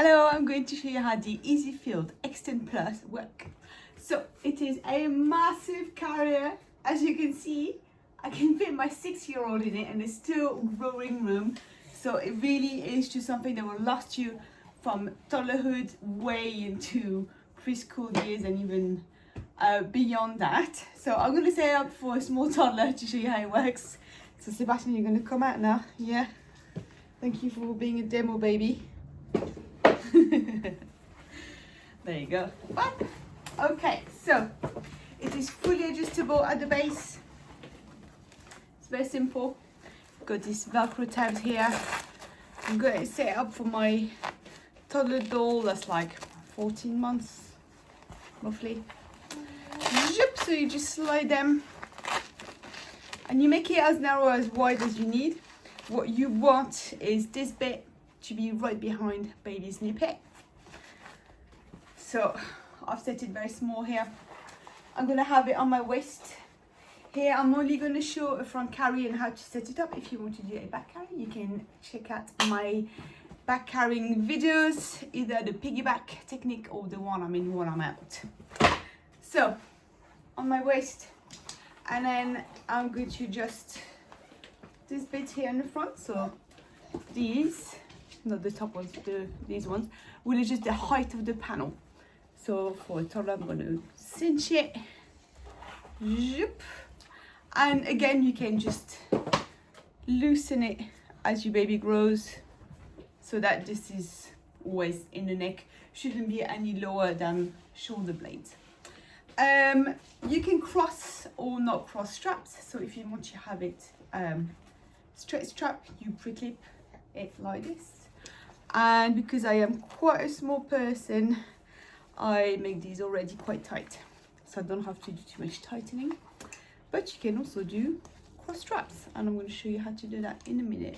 Hello, I'm going to show you how the EasyFeel Extend Plus work. So it is a massive carrier. As you can see, I can fit my 6-year-old in it and there's still growing room. So it really is just something that will last you from toddlerhood way into preschool years and even beyond that. So I'm going to set it up for a small toddler to show you how it works. So Sebastian, you're going to come out now. Yeah. Thank you for being a demo baby. There you go. Okay, so it is fully adjustable at the base. It's very simple. Got these Velcro tabs here. I'm going to set it up for my toddler doll that's like 14 months roughly. So you just slide them and you make it as narrow as wide as you need. What you want is this bit to be right behind baby's nippet. So I've set it very small here. I'm going to have it on my waist. Here I'm only going to show a front carry and how to set it up. If you want to do a back carry, you can check out my back carrying videos, either the piggyback technique or the one I'm in when I'm out. So on my waist, and then I'm going to just this bit here in the front. So these, not the top ones, these ones will adjust the height of the panel. So for a toddler, I'm going to cinch it. And again, you can just loosen it as your baby grows so that this is always in the neck. Shouldn't be any lower than shoulder blades. You can cross or not cross straps. So if you want to have it straight strap, you pre-clip it like this. And because I am quite a small person, I make these already quite tight, so I don't have to do too much tightening. But you can also do cross straps, and I'm going to show you how to do that in a minute.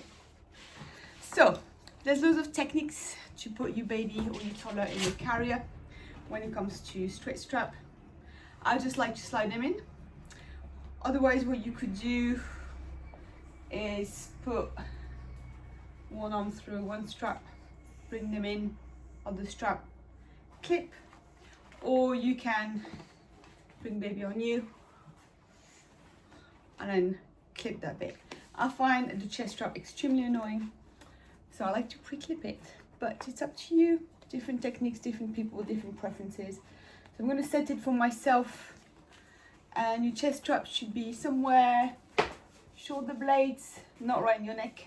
So there's loads of techniques to put your baby or your toddler in your carrier. When it comes to straight strap, I just like to slide them in. Otherwise, what you could do is put one arm through one strap, bring them in, other strap, clip, or you can bring baby on you and then clip that bit. I find the chest strap extremely annoying, so I like to pre-clip it, but it's up to you. Different techniques, different people, different preferences. So I'm going to set it for myself, and your chest strap should be somewhere shoulder blades, not right in your neck.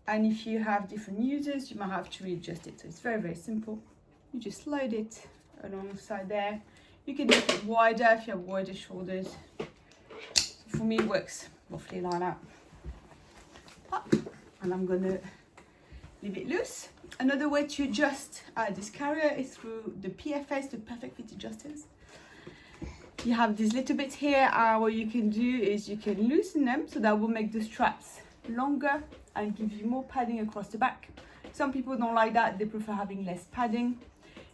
And if you have different users, you might have to readjust it. So it's very, very simple. You just slide it along the side there. You can make it wider if you have wider shoulders. So for me, it works roughly like that. And I'm going to leave it loose. Another way to adjust this carrier is through the PFS, the Perfect Fit Adjusters. You have these little bits here. What you can do is you can loosen them, so that will make the straps longer and give you more padding across the back. Some people don't like that, they prefer having less padding.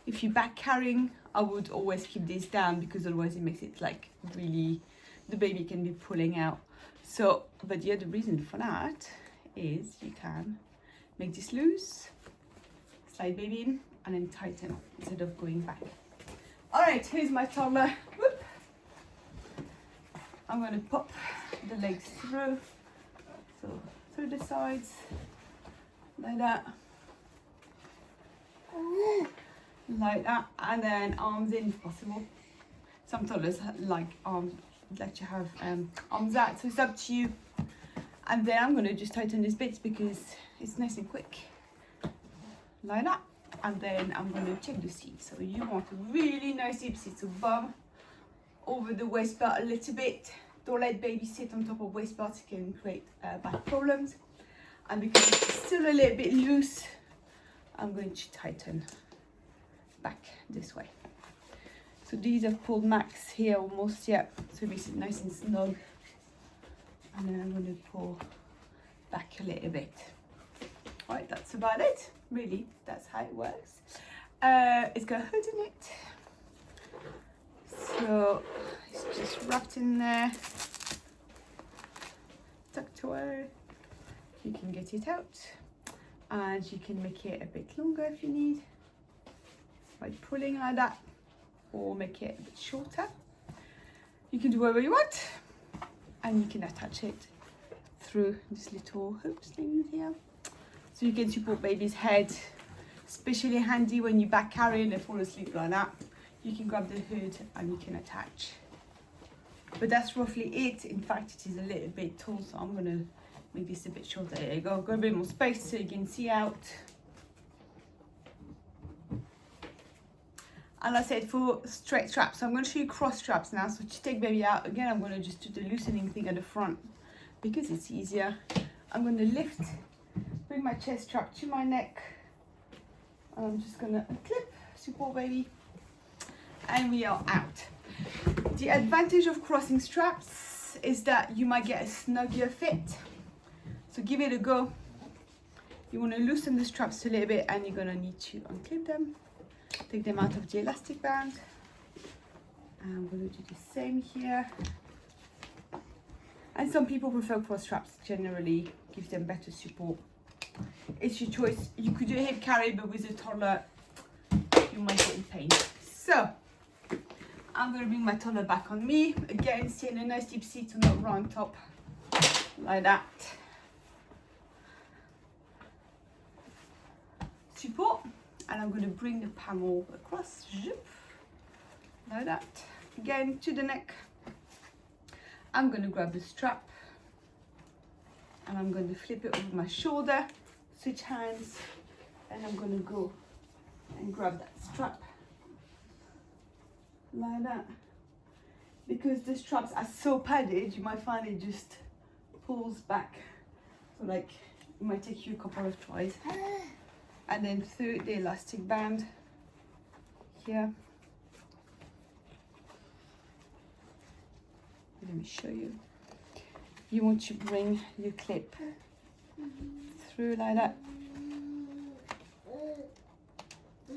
If you're back carrying, I would always keep this down, because otherwise it makes it like really, the baby can be pulling out. So, but the other reason for that is you can make this loose, slide baby in, and then tighten instead of going back. All right, here's my toddler. Whoop. I'm going to pop the legs through, so through the sides, like that, and then arms in if possible. Some toddlers like to have arms out, so it's up to you. And then I'm going to just tighten these bits because it's nice and quick, like that. And then I'm going to check the seat. So you want a really nice deep seat, so bum over the waist belt a little bit. Don't let baby sit on top of waist belts, it can create back problems. And because it's still a little bit loose, I'm going to tighten back this way. So these have pulled max here almost, yeah, so it makes it nice and snug. And then I'm going to pull back a little bit. All right, that's about it. Really, that's how it works. It's got a hood in it, so it's just wrapped in there, tucked away. You can get it out. and you can make it a bit longer if you need by pulling like that, or make it a bit shorter. You can do whatever you want, and you can attach it through this little hoop sling here, so you can support baby's head. Especially handy when you back carry and they fall asleep like that. You can grab the hood and you can attach. But that's roughly it. In fact, it is a little bit tall, so I'm gonna make this a bit shorter. There you go. Got a bit more space so you can see out. And I said for straight straps, so I'm going to show you cross straps now. So to take baby out, again, I'm going to just do the loosening thing at the front because it's easier. I'm going to lift, bring my chest strap to my neck. And I'm just going to clip, support baby, and we are out. The advantage of crossing straps is that you might get a snuggier fit. So give it a go. You want to loosen the straps a little bit, and you're going to need to unclip them. Take them out of the elastic band. And I'm going to do the same here. And some people prefer cross straps, generally gives them better support. It's your choice. You could do a hip carry, but with a toddler, you might get in pain. So, I'm going to bring my toddler back on me. Again, stay in a nice deep seat to not round top, like that. Support. And I'm going to bring the panel across, like that. Again, to the neck. I'm going to grab the strap and I'm going to flip it over my shoulder, switch hands, and I'm going to go and grab that strap, like that. Because the straps are so padded, you might find it just pulls back. So like, it might take you a couple of tries. And then through the elastic band here. Let me show you. You want to bring your clip through like that.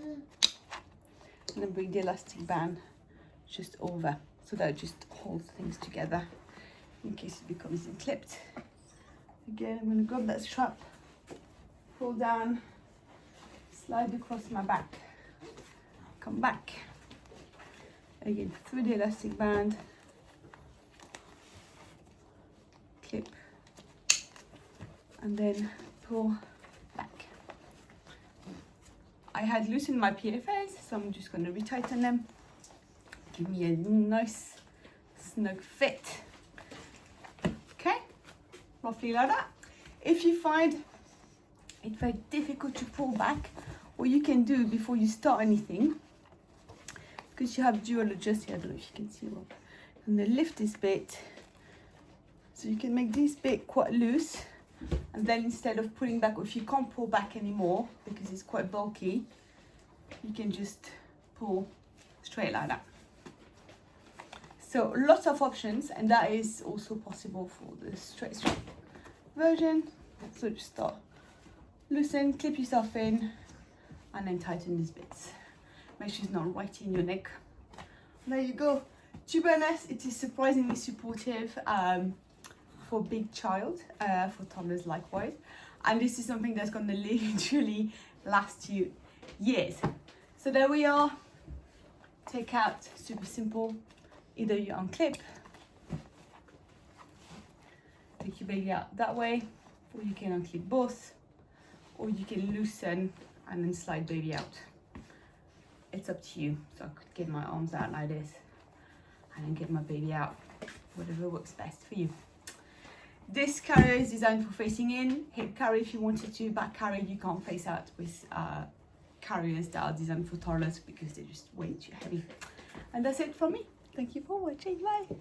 And then bring the elastic band just over, so that it just holds things together in case it becomes unclipped. Again, I'm going to grab that strap, pull down, slide across my back, come back, again through the elastic band, clip, and then pull back. I had loosened my PFAs, so I'm just going to retighten them, give me a nice snug fit. Okay, roughly like that. If you find it very difficult to pull back, what you can do before you start anything, because you have dual adjust here, I don't know if you can see well, and then lift this bit, so you can make this bit quite loose, and then instead of pulling back, or if you can't pull back anymore because it's quite bulky, you can just pull straight like that. So lots of options, and that is also possible for the straight strap version. So just start, loosen, clip yourself in, and then tighten these bits. Make sure it's not right in your neck. There you go. To be honest, it is surprisingly supportive for big child, for toddlers likewise. And this is something that's going to literally last you years. So there we are. Take out, super simple. Either you unclip, take your baby out that way, or you can unclip both, or you can loosen and then slide baby out. It's up to you. So I could get my arms out like this and then get my baby out, whatever works best for you. This carrier is designed for facing in. Hip carry if you wanted to, back carry you can't face out with carriers that are designed for toddlers because they're just way too heavy. And that's it from me. Thank you for watching. Bye.